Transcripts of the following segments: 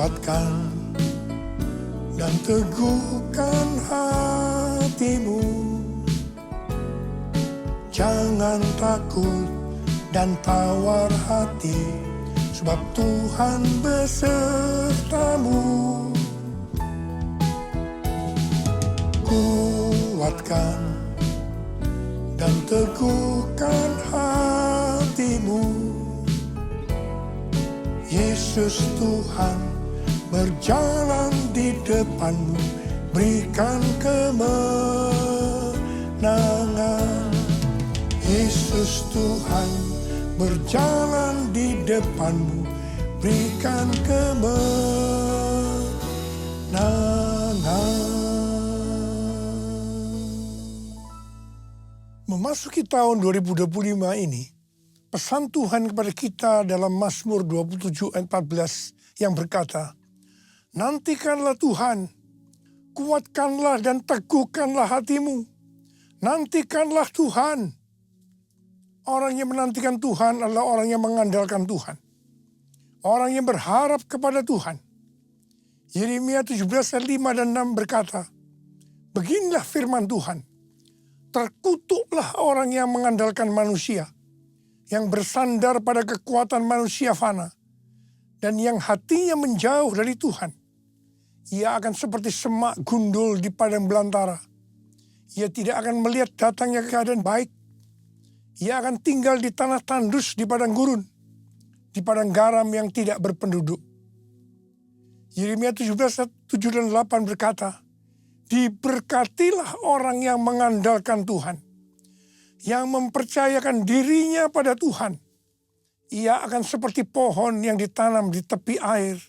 Kuatkan dan teguhkan hatimu. Jangan takut dan tawar hati, sebab Tuhan besertamu. Kuatkan dan teguhkan hatimu. Yesus Tuhan berjalan di depanmu, berikan kemenangan. Yesus Tuhan berjalan di depanmu, berikan kemenangan. Memasuki tahun 2025 ini, pesan Tuhan kepada kita dalam Mazmur 27 ayat 14 yang berkata, nantikanlah Tuhan, kuatkanlah dan teguhkanlah hatimu. Nantikanlah Tuhan. Orang yang menantikan Tuhan adalah orang yang mengandalkan Tuhan. Orang yang berharap kepada Tuhan. Yeremia 17 ayat 5 dan 6 berkata, beginilah firman Tuhan, terkutuklah orang yang mengandalkan manusia, yang bersandar pada kekuatan manusia fana, dan yang hatinya menjauh dari Tuhan. Ia akan seperti semak gundul di padang belantara. Ia tidak akan melihat datangnya keadaan baik. Ia akan tinggal di tanah tandus di padang gurun, di padang garam yang tidak berpenduduk. Yeremia 17 ayat 7 dan 8 berkata, diberkatilah orang yang mengandalkan Tuhan, yang mempercayakan dirinya pada Tuhan. Ia akan seperti pohon yang ditanam di tepi air,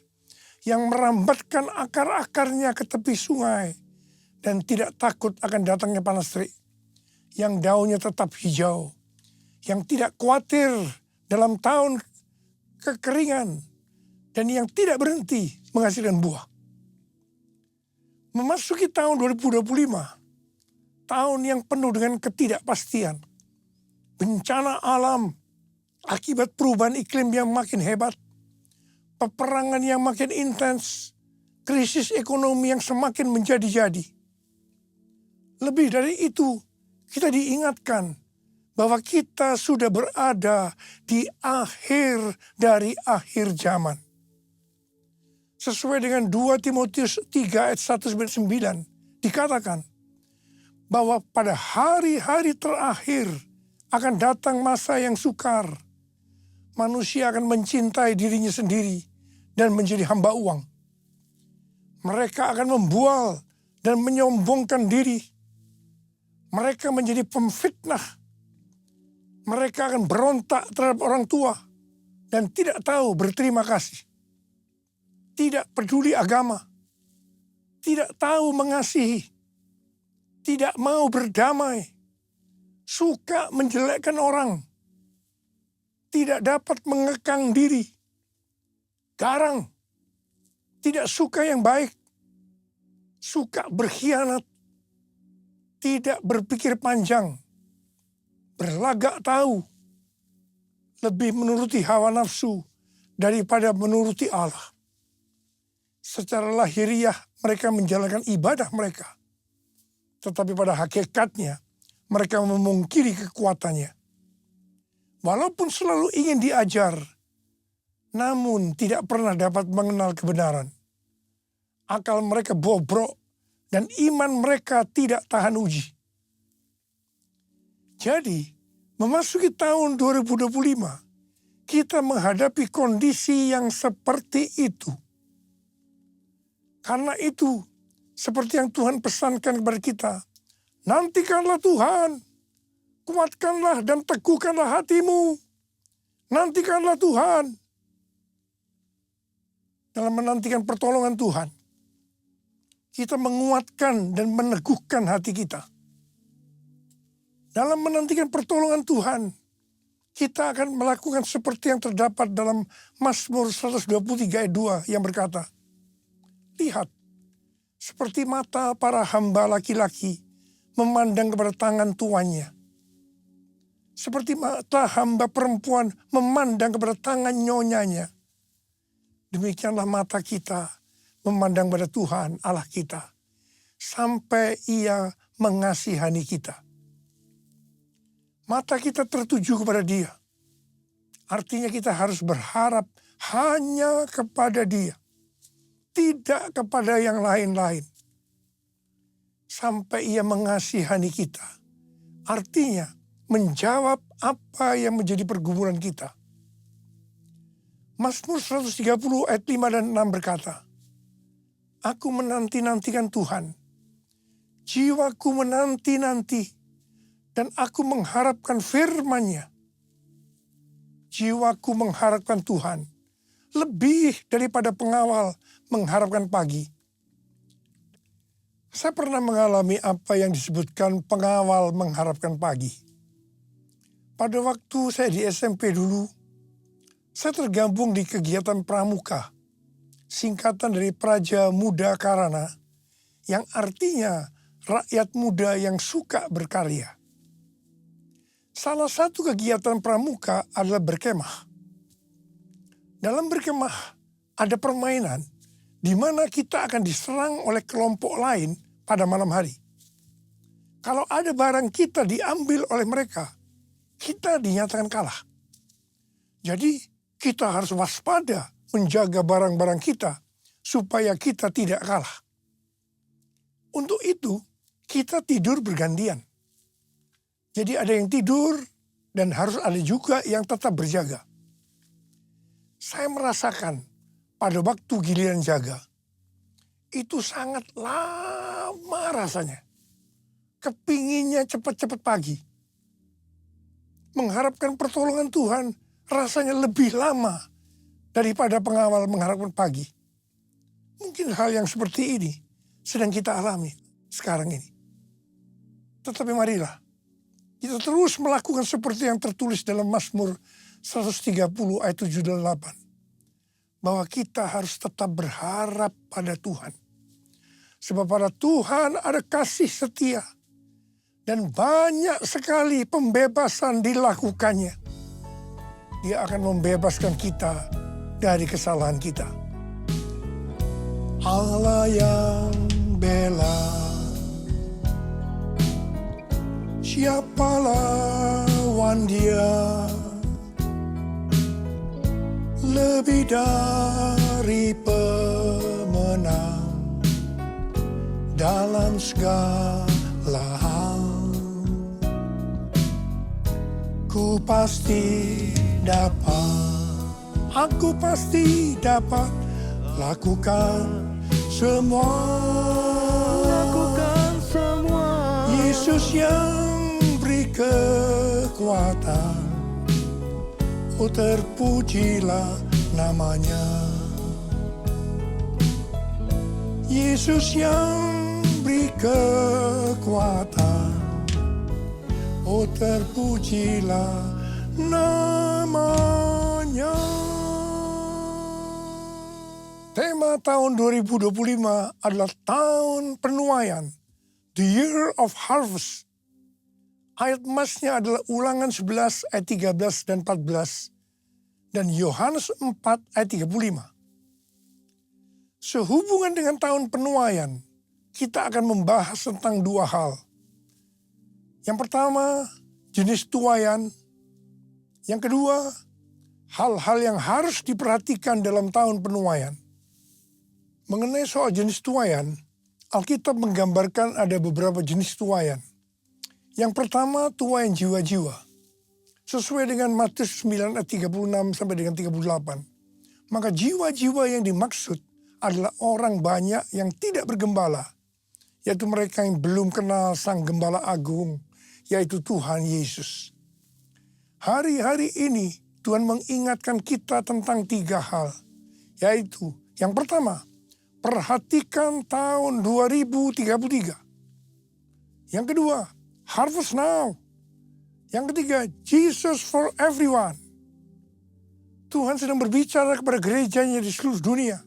yang merambatkan akar-akarnya ke tepi sungai, dan tidak takut akan datangnya panas terik, yang daunnya tetap hijau, yang tidak khawatir dalam tahun kekeringan, dan yang tidak berhenti menghasilkan buah. Memasuki tahun 2025, tahun yang penuh dengan ketidakpastian, bencana alam, akibat perubahan iklim yang makin hebat, peperangan yang makin intens, krisis ekonomi yang semakin menjadi-jadi. Lebih dari itu, kita diingatkan bahwa kita sudah berada di akhir dari akhir zaman. Sesuai dengan 2 Timotius 3 ayat 1-9 dikatakan bahwa pada hari-hari terakhir akan datang masa yang sukar. Manusia akan mencintai dirinya sendiri dan menjadi hamba uang. Mereka akan membual dan menyombongkan diri. Mereka menjadi pemfitnah. Mereka akan berontak terhadap orang tua dan tidak tahu berterima kasih. Tidak peduli agama. Tidak tahu mengasihi. Tidak mau berdamai. Suka menjelekkan orang. Tidak dapat mengekang diri. Garang. Tidak suka yang baik. Suka berkhianat. Tidak berpikir panjang. Berlagak tahu. Lebih menuruti hawa nafsu daripada menuruti Allah. Secara lahiriah mereka menjalankan ibadah mereka. Tetapi pada hakikatnya mereka memungkiri kekuatannya. Walaupun selalu ingin diajar, namun tidak pernah dapat mengenal kebenaran. Akal mereka bobrok dan iman mereka tidak tahan uji. Jadi, memasuki tahun 2025, kita menghadapi kondisi yang seperti itu. Karena itu, seperti yang Tuhan pesankan kepada kita, nantikanlah Tuhan, kuatkanlah dan teguhkanlah hatimu. Nantikanlah Tuhan. Dalam menantikan pertolongan Tuhan, kita menguatkan dan meneguhkan hati kita. Dalam menantikan pertolongan Tuhan, kita akan melakukan seperti yang terdapat dalam Mazmur 123 ayat 2 yang berkata, lihat, seperti mata para hamba laki-laki memandang kepada tangan tuannya. Seperti mata hamba perempuan memandang kepada tangan nyonyanya. demikianlah mata kita memandang pada Tuhan Allah kita, sampai Ia mengasihani kita. Mata kita tertuju kepada Dia. Artinya kita harus berharap hanya kepada Dia, tidak kepada yang lain-lain. Sampai Ia mengasihani kita. Artinya menjawab apa yang menjadi pergumulan kita. Mazmur 130 ayat 5 dan 6 berkata, "Aku menanti-nantikan Tuhan. Jiwaku menanti-nanti dan aku mengharapkan firman-Nya." Jiwaku mengharapkan Tuhan lebih daripada pengawal mengharapkan pagi. Saya pernah mengalami apa yang disebutkan pengawal mengharapkan pagi. Pada waktu saya di SMP dulu, saya tergabung di kegiatan pramuka, singkatan dari Praja Muda Karana, yang artinya rakyat muda yang suka berkarya. Salah satu kegiatan pramuka adalah berkemah. Dalam berkemah ada permainan di mana kita akan diserang oleh kelompok lain pada malam hari. Kalau ada barang kita diambil oleh mereka, kita dinyatakan kalah. Jadi kita harus waspada menjaga barang-barang kita supaya kita tidak kalah. Untuk itu kita tidur bergantian. Jadi ada yang tidur dan harus ada juga yang tetap berjaga. Saya merasakan pada waktu giliran jaga, itu sangat lama rasanya. Kepinginnya cepat-cepat pagi. Mengharapkan pertolongan Tuhan rasanya lebih lama daripada pengawal mengharapkan pagi. Mungkin hal yang seperti ini sedang kita alami sekarang ini. Tetapi marilah kita terus melakukan seperti yang tertulis dalam Mazmur 130 ayat 7 dan 8. Bahwa kita harus tetap berharap pada Tuhan. Sebab pada Tuhan ada kasih setia. Dan banyak sekali pembebasan dilakukannya. Dia akan membebaskan kita dari kesalahan kita. Allah yang bela, siapa lawan Dia? Lebih dari pemenang dalam segala hal. Ku pasti dapat, aku pasti dapat lakukan semua. Yesus yang beri kekuatan, oh terpujilah namanya. Yesus yang beri kekuatan, oh terpujilah namanya. Tema tahun 2025 adalah tahun penuaian, the year of harvest. Ayat emasnya adalah Ulangan 11 ayat 13 dan 14 dan Yohanes 4 ayat 35. Sehubungan dengan tahun penuaian, kita akan membahas tentang dua hal. Yang pertama, jenis tuaian. Yang kedua, hal-hal yang harus diperhatikan dalam tahun penuaian. Mengenai soal jenis tuaian, Alkitab menggambarkan ada beberapa jenis tuaian. Yang pertama, tuaian jiwa-jiwa. Sesuai dengan Matius 9 ayat 36 sampai dengan 38. Maka jiwa-jiwa yang dimaksud adalah orang banyak yang tidak bergembala. Yaitu mereka yang belum kenal Sang Gembala Agung, yaitu Tuhan Yesus. Hari-hari ini Tuhan mengingatkan kita tentang tiga hal. Yaitu yang pertama, perhatikan tahun 2033. Yang kedua, harvest now. Yang ketiga, Jesus for everyone. Tuhan sedang berbicara kepada gerejanya di seluruh dunia.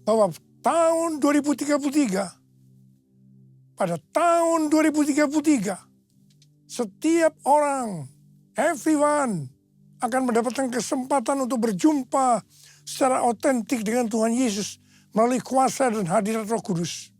Bahwa tahun 2033, pada tahun 2033, setiap orang, everyone, akan mendapatkan kesempatan untuk berjumpa secara otentik dengan Tuhan Yesus melalui kuasa dan hadirat Roh Kudus.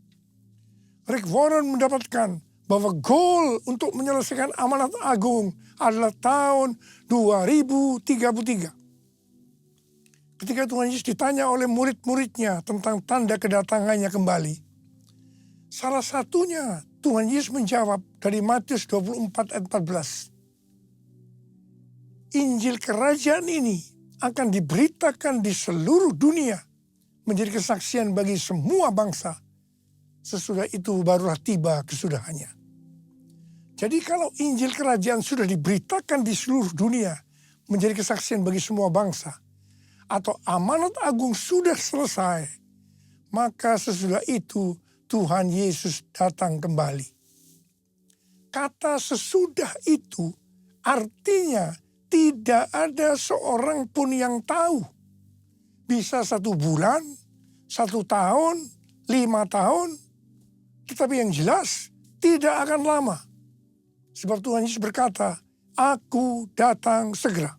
Rick Warren mendapatkan bahwa goal untuk menyelesaikan amanat agung adalah tahun 2033. Ketika Tuhan Yesus ditanya oleh murid-muridnya tentang tanda kedatangannya kembali, salah satunya Tuhan Yesus menjawab dari Matius 24 ayat 14. Injil kerajaan ini akan diberitakan di seluruh dunia menjadi kesaksian bagi semua bangsa. Sesudah itu barulah tiba kesudahannya. Jadi kalau Injil kerajaan sudah diberitakan di seluruh dunia menjadi kesaksian bagi semua bangsa, atau amanat agung sudah selesai, maka sesudah itu Tuhan Yesus datang kembali. Kata sesudah itu artinya tidak ada seorang pun yang tahu. Bisa 1 bulan, 1 tahun, 5 tahun, tetapi yang jelas tidak akan lama. Sebab Tuhan Yesus berkata, "Aku datang segera."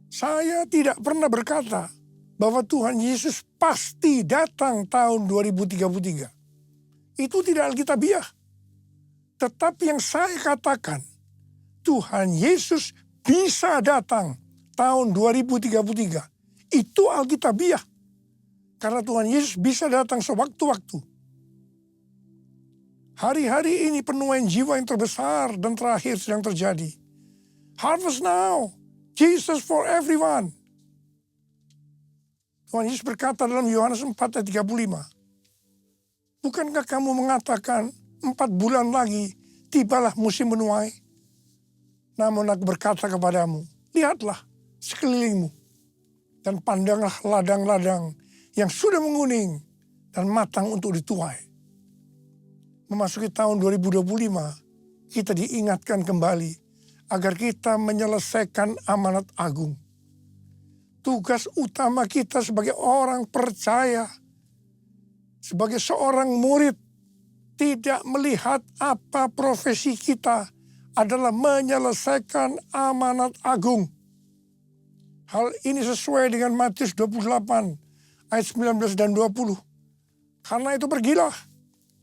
Saya tidak pernah berkata bahwa Tuhan Yesus pasti datang tahun 2033. Itu tidak alkitabiah. Tetapi yang saya katakan, Tuhan Yesus bisa datang tahun 2033. Itu alkitabiah. Karena Tuhan Yesus bisa datang sewaktu-waktu. Hari-hari ini penuaian jiwa yang terbesar dan terakhir sedang terjadi. Harvest now, Jesus for everyone. Tuhan Yesus berkata dalam Yohanes 4 ayat 35. Bukankah kamu mengatakan 4 bulan lagi tibalah musim menuai? Namun aku berkata kepadamu, lihatlah sekelilingmu dan pandanglah ladang-ladang yang sudah menguning dan matang untuk dituai. Memasuki tahun 2025, kita diingatkan kembali agar kita menyelesaikan amanat agung. Tugas utama kita sebagai orang percaya, sebagai seorang murid, tidak melihat apa profesi kita adalah menyelesaikan amanat agung. Hal ini sesuai dengan Matius 28 ayat 19 dan 20. Karena itu pergilah,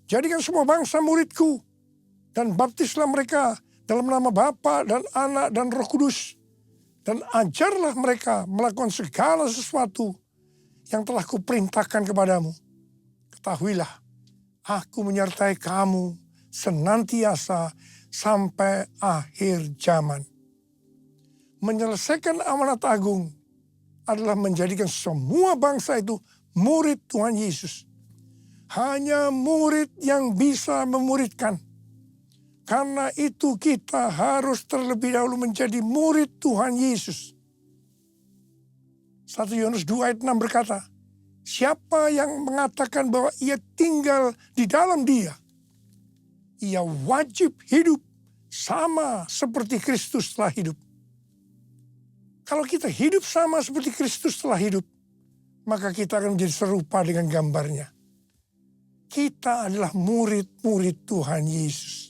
jadikan semua bangsa muridku, dan baptislah mereka dalam nama Bapa dan Anak dan Roh Kudus. Dan ajarlah mereka melakukan segala sesuatu yang telah kuperintahkan kepadamu. Ketahuilah, aku menyertai kamu senantiasa sampai akhir zaman. Menyelesaikan amanat agung adalah menjadikan semua bangsa itu murid Tuhan Yesus. Hanya murid yang bisa memuridkan. Karena itu kita harus terlebih dahulu menjadi murid Tuhan Yesus. 1 Yohanes 2 ayat 6 berkata, siapa yang mengatakan bahwa ia tinggal di dalam dia, ia wajib hidup sama seperti Kristus telah hidup. Kalau kita hidup sama seperti Kristus telah hidup, maka kita akan menjadi serupa dengan gambarnya. Kita adalah murid-murid Tuhan Yesus.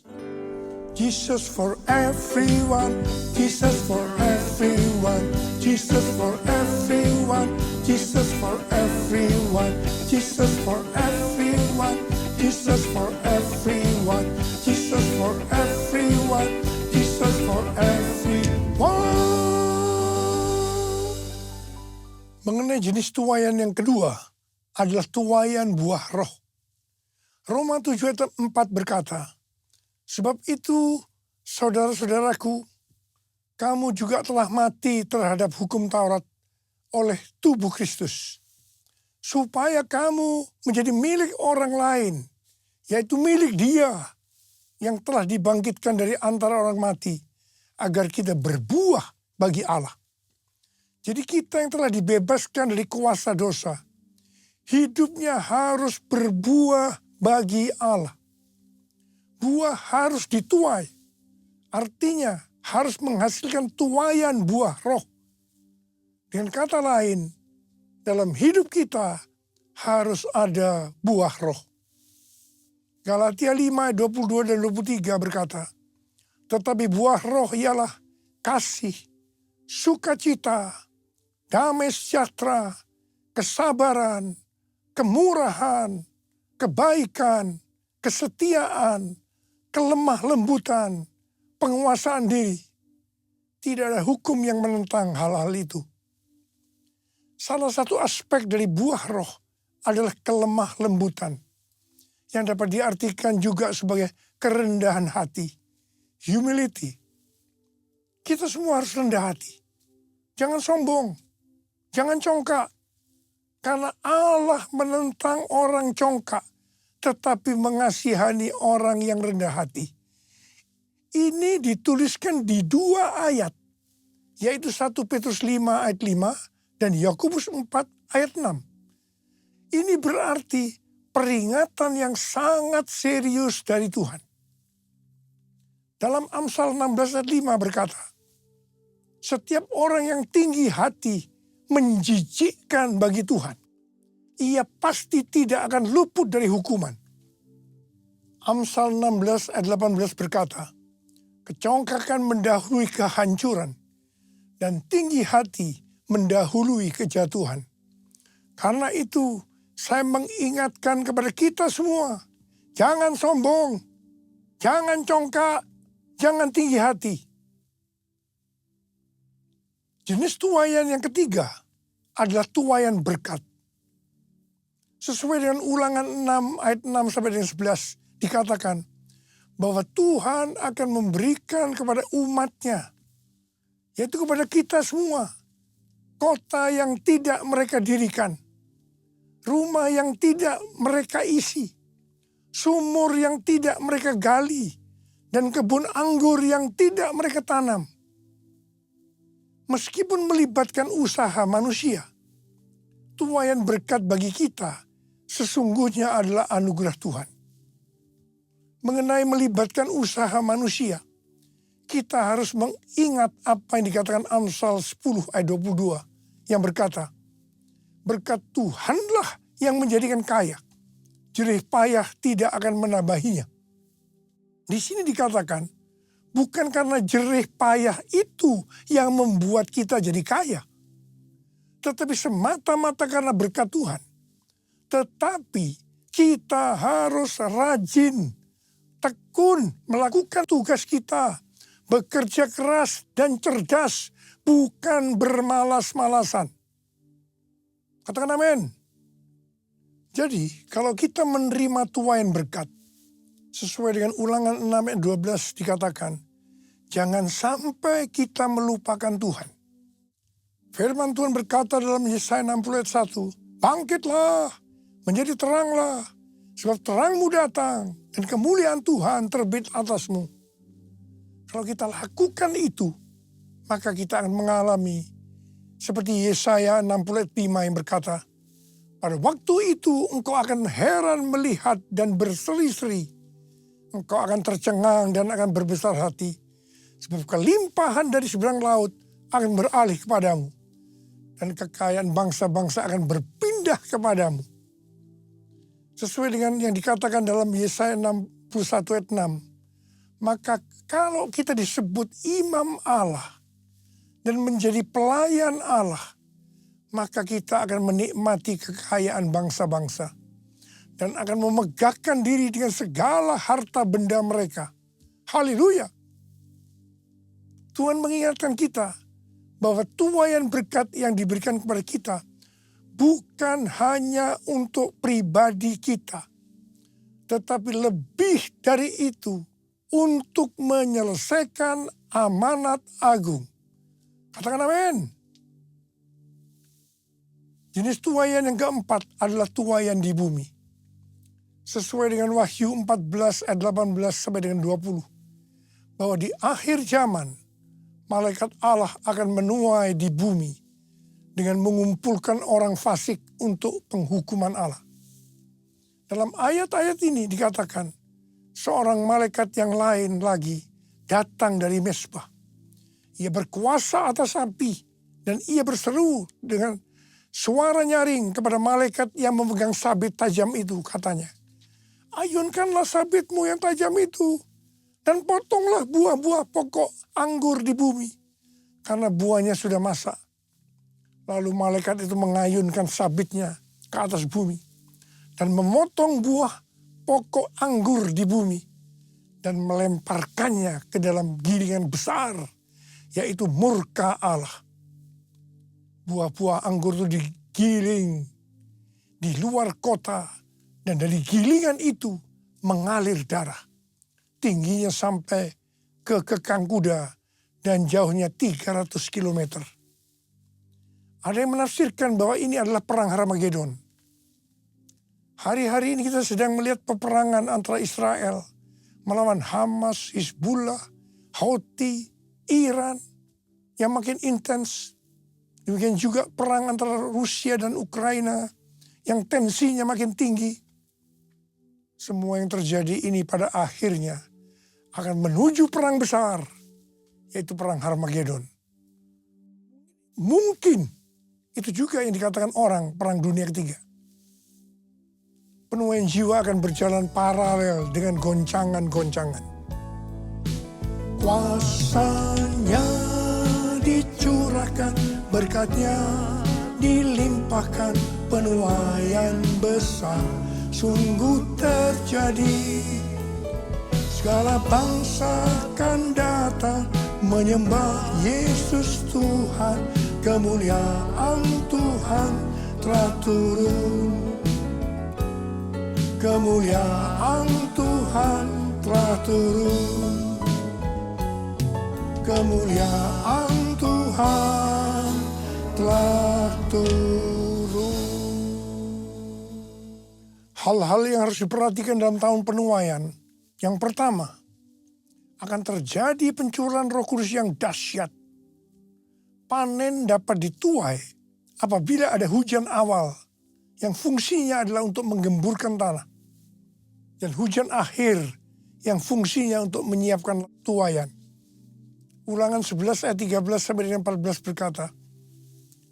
Jesus for everyone, Jesus for everyone, Jesus for everyone, Jesus for everyone, Jesus for everyone, Jesus for everyone, Jesus for everyone, Jesus for everyone. Mengenai jenis tuaian yang kedua adalah tuaian buah roh. Roma 7 ayat 4 berkata, sebab itu, saudara-saudaraku, kamu juga telah mati terhadap hukum Taurat oleh tubuh Kristus, supaya kamu menjadi milik orang lain, yaitu milik Dia yang telah dibangkitkan dari antara orang mati, agar kita berbuah bagi Allah. Jadi kita yang telah dibebaskan dari kuasa dosa, hidupnya harus berbuah bagi Allah. Buah harus dituai. Artinya harus menghasilkan tuaian buah roh. Dengan kata lain, dalam hidup kita harus ada buah roh. Galatia 5, 22 dan 23 berkata, tetapi buah roh ialah kasih, sukacita, damai sejahtera, kesabaran, kemurahan, kebaikan, kesetiaan, kelemah lembutan, penguasaan diri. Tidak ada hukum yang menentang hal-hal itu. Salah satu aspek dari buah roh adalah kelemah lembutan, yang dapat diartikan juga sebagai kerendahan hati, humility. Kita semua harus rendah hati. Jangan sombong, jangan congkak. Karena Allah menentang orang congkak, tetapi mengasihani orang yang rendah hati. Ini dituliskan di 2 ayat, yaitu 1 Petrus 5 ayat 5 dan Yakobus 4 ayat 6. Ini berarti peringatan yang sangat serius dari Tuhan. Dalam Amsal 16 ayat 5 berkata, setiap orang yang tinggi hati menjijikkan bagi Tuhan. Ia pasti tidak akan luput dari hukuman. Amsal 16 ayat 18 berkata, kecongkakan mendahului kehancuran dan tinggi hati mendahului kejatuhan. Karena itu saya mengingatkan kepada kita semua, jangan sombong, jangan congkak, jangan tinggi hati. Jenis tuaian yang ketiga adalah tuaian berkat. Sesuai dengan Ulangan 6 ayat 6 sampai dengan 11 dikatakan bahwa Tuhan akan memberikan kepada umatnya, yaitu kepada kita semua, kota yang tidak mereka dirikan, rumah yang tidak mereka isi, sumur yang tidak mereka gali, dan kebun anggur yang tidak mereka tanam. Meskipun melibatkan usaha manusia, tuaian berkat bagi kita sesungguhnya adalah anugerah Tuhan. Mengenai melibatkan usaha manusia, kita harus mengingat apa yang dikatakan Amsal 10 ayat 22 yang berkata, berkat Tuhanlah yang menjadikan kaya, jerih payah tidak akan menambahinya. Di sini dikatakan, bukan karena jerih payah itu yang membuat kita jadi kaya, tetapi semata-mata karena berkat Tuhan. Tetapi kita harus rajin, tekun melakukan tugas kita, bekerja keras dan cerdas, bukan bermalas-malasan. Katakan amin. Jadi kalau kita menerima tuaian berkat, sesuai dengan Ulangan 6 ayat 12 dikatakan, jangan sampai kita melupakan Tuhan. Firman Tuhan berkata dalam Yesaya 60 ayat 1, bangkitlah, menjadi teranglah, sebab terangmu datang dan kemuliaan Tuhan terbit atasmu. Kalau kita lakukan itu, maka kita akan mengalami seperti Yesaya 60 ayat 5 yang berkata, pada waktu itu engkau akan heran melihat dan berseri-seri. Engkau akan tercengang dan akan berbesar hati. Sebab kelimpahan dari seberang laut akan beralih kepadamu. Dan kekayaan bangsa-bangsa akan berpindah kepadamu. Sesuai dengan yang dikatakan dalam Yesaya 61 ayat 6. Maka kalau kita disebut imam Allah dan menjadi pelayan Allah, maka kita akan menikmati kekayaan bangsa-bangsa. Dan akan memegahkan diri dengan segala harta benda mereka. Haleluya. Tuhan mengingatkan kita bahwa tuaian berkat yang diberikan kepada kita bukan hanya untuk pribadi kita, tetapi lebih dari itu untuk menyelesaikan amanat agung. Katakan amin. Jenis tuaian yang keempat adalah tuaian di bumi. Sesuai dengan Wahyu 14 ayat 18 sampai dengan 20. Bahwa di akhir zaman, malaikat Allah akan menuai di bumi dengan mengumpulkan orang fasik untuk penghukuman Allah. Dalam ayat-ayat ini dikatakan, seorang malaikat yang lain lagi datang dari Mesbah. Ia berkuasa atas api dan ia berseru dengan suara nyaring kepada malaikat yang memegang sabit tajam itu, katanya, ayunkanlah sabitmu yang tajam itu dan potonglah buah-buah pokok anggur di bumi, karena buahnya sudah masak. Lalu malaikat itu mengayunkan sabitnya ke atas bumi dan memotong buah pokok anggur di bumi dan melemparkannya ke dalam gilingan besar, yaitu murka Allah. Buah-buah anggur itu digiling di luar kota dan dari gilingan itu mengalir darah. Tingginya sampai ke kekang kuda dan jauhnya 300 kilometer. Ada yang menafsirkan bahwa ini adalah perang Harmagedon. Hari-hari ini kita sedang melihat peperangan antara Israel melawan Hamas, Hizbullah, Houthi, Iran yang makin intens. Demikian juga perang antara Rusia dan Ukraina yang tensinya makin tinggi. Semua yang terjadi ini pada akhirnya akan menuju perang besar, yaitu perang Harmagedon. Mungkin itu juga yang dikatakan orang perang dunia ketiga. Penuaian jiwa akan berjalan paralel dengan goncangan-goncangan. Kuasanya dicurahkan, berkatnya dilimpahkan, penuaian besar sungguh terjadi. Segala bangsa akan datang menyembah Yesus Tuhan, kemuliaan Tuhan telah turun. Kemuliaan Tuhan telah turun. Kemuliaan Tuhan telah turun. Hal-hal yang harus diperhatikan dalam tahun penuaian. Yang pertama, akan terjadi pencurahan Roh Kudus yang dahsyat. Panen dapat dituai apabila ada hujan awal yang fungsinya adalah untuk menggemburkan tanah. Dan hujan akhir yang fungsinya untuk menyiapkan tuaian. Ulangan 11 ayat 13 sampai dengan 14 berkata,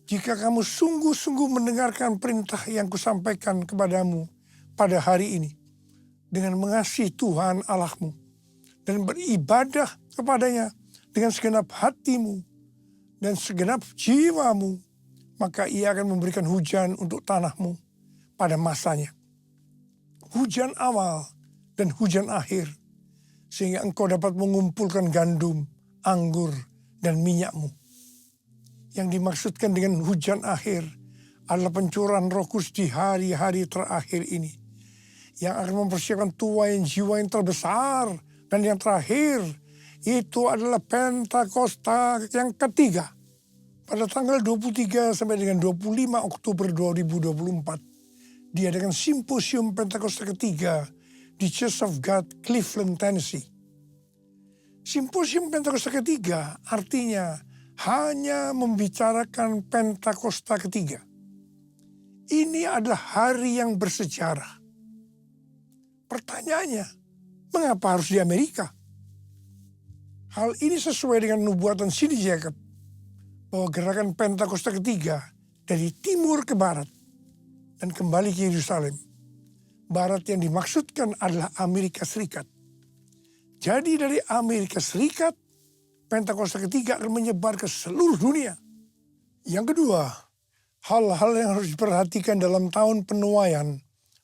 jika kamu sungguh-sungguh mendengarkan perintah yang kusampaikan kepadamu pada hari ini, dengan mengasihi Tuhan Allahmu, dan beribadah kepadanya dengan segenap hatimu dan segenap jiwamu, maka ia akan memberikan hujan untuk tanahmu pada masanya. Hujan awal dan hujan akhir, sehingga engkau dapat mengumpulkan gandum, anggur, dan minyakmu. Yang dimaksudkan dengan hujan akhir adalah pencurahan Roh Kudus di hari-hari terakhir ini, yang akan mempersiapkan tuaian jiwa yang terbesar. Dan yang terakhir, itu adalah Pentakosta yang ketiga. Pada tanggal 23 sampai dengan 25 Oktober 2024, diadakan simposium Pentakosta ketiga di Church of God, Cleveland, Tennessee. Simposium Pentakosta ketiga artinya hanya membicarakan Pentakosta ketiga. Ini adalah hari yang bersejarah. Pertanyaannya, mengapa harus di Amerika? Hal ini sesuai dengan nubuatan C.D. Jacobs bahwa gerakan Pentakosta ketiga dari timur ke barat dan kembali ke Yerusalem. Barat yang dimaksudkan adalah Amerika Serikat. Jadi dari Amerika Serikat, Pentakosta ketiga akan menyebar ke seluruh dunia. Yang kedua, hal-hal yang harus diperhatikan dalam tahun penuaian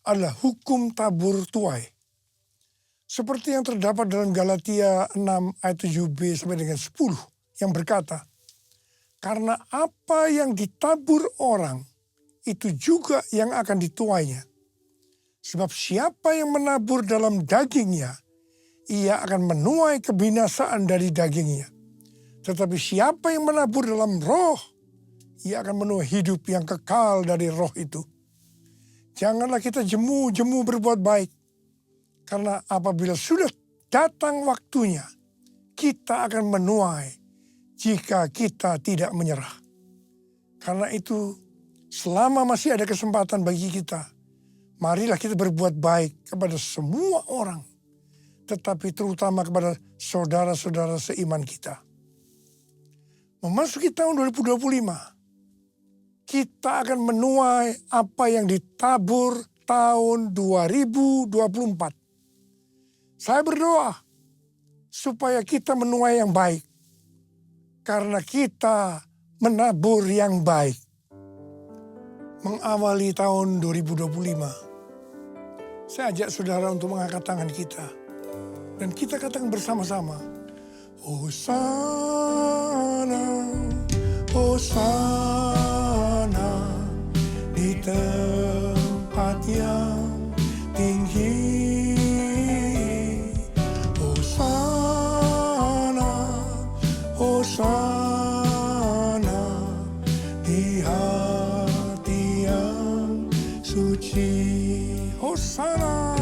adalah hukum tabur tuai. Seperti yang terdapat dalam Galatia 6 ayat 7b sampai dengan 10 yang berkata, karena apa yang ditabur orang, itu juga yang akan dituainya. Sebab siapa yang menabur dalam dagingnya, ia akan menuai kebinasaan dari dagingnya. Tetapi siapa yang menabur dalam roh, ia akan menuai hidup yang kekal dari roh itu. Janganlah kita jemu-jemu berbuat baik. Karena apabila sudah datang waktunya, kita akan menuai jika kita tidak menyerah. Karena itu, selama masih ada kesempatan bagi kita, marilah kita berbuat baik kepada semua orang, tetapi terutama kepada saudara-saudara seiman kita. Memasuki tahun 2025, kita akan menuai apa yang ditabur tahun 2024. Saya berdoa supaya kita menuai yang baik, karena kita menabur yang baik. mengawali tahun 2025. Saya ajak saudara untuk mengangkat tangan kita. Dan kita katakan bersama-sama. Hosana, Hosana di tempat yang tinggi. Hosana, Hosana di hati yang suci. Hosana,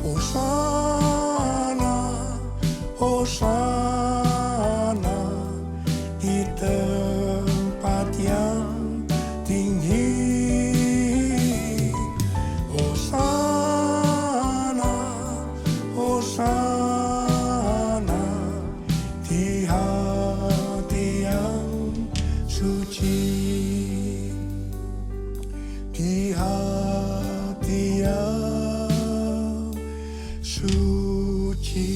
Hosana, Hosana di tempat yang tinggi. Hosana, Hosana di hati yang suci. Di hati yang suci.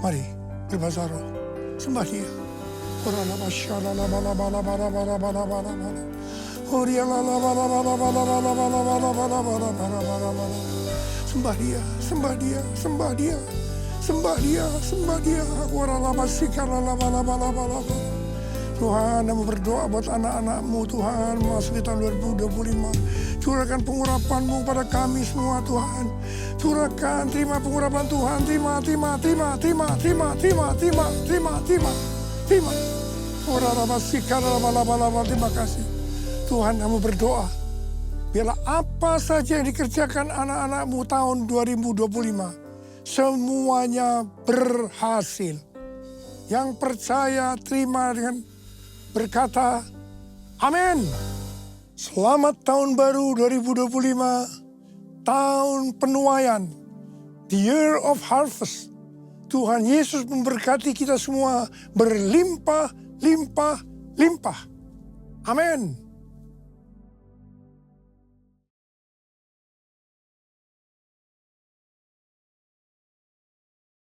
Mari berbahasa roh, sembah Dia. Sembah Dia, sembah Dia, sembah Dia, sembah Dia, sembah Dia. Tuhan, kami berdoa buat anak-anak-Mu Tuhan, memasuki tahun 2025. Curahkan pengurapan-Mu pada kami semua Tuhan. Curahkan, terima pengurapan Tuhan, terima. Terima kasih. Tuhan, kami berdoa, biarlah apa saja yang dikerjakan anak-anak-Mu tahun 2025, semuanya berhasil. Yang percaya, terima dengan berkata, amin. Selamat tahun baru 2025, tahun penuaian, the year of harvest. Tuhan Yesus memberkati kita semua berlimpah, limpah, limpah. Amin.